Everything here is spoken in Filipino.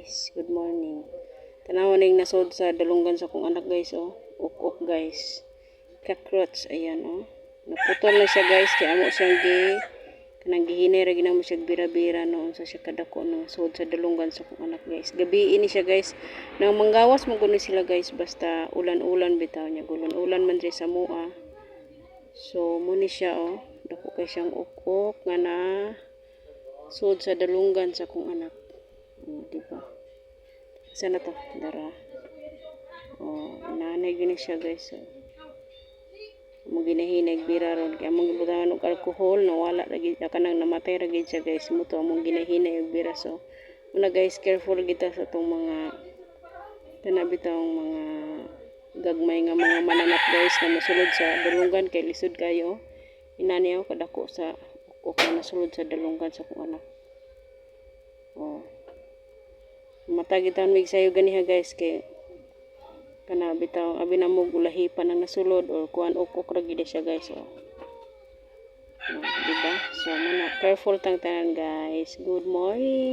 guys. Good morning. Tanawan ning nasod sa dalunggan sa kong anak guys oh. Uk-uk guys. Cockroach ayan oh. Naputol na siya guys kay amo siyang kanang gihinay ra ginamo siya bira-bira noon sa siya kadako ng nasod sa dalunggan sa kong anak guys. Gabi ini siya guys. Nang manggawas mo kuno sila guys basta ulan-ulan bitaw niya. Ulan-ulan man diri sa mua. So muni siya oh. Dako kay siyang uk-uk nga na sud sa dalunggan sa kong anak. Diba? Saan na to? Dara. Nanay gini siya guys. Mo ginahinay bira ron kay among gibutangan og alcohol nawala ra gid kanang namatay ra gid siya guys. Muto among ginahinay og bira so muna guys careful kita sa tong mga tanabitang mga gagmay nga mga mananap guys na mosulod sa dalunggan kay lisod kayo. Inani ako kadako sa uk-uk na nasulod sa dalunggan sa kong anak. Matagitan mig sayo ganiha guys kay kana bitaw abi na mo gulahi pa nang nasulod or kuan uk-uk ra gid siya guys diba so muna careful tang tanan guys. Good morning.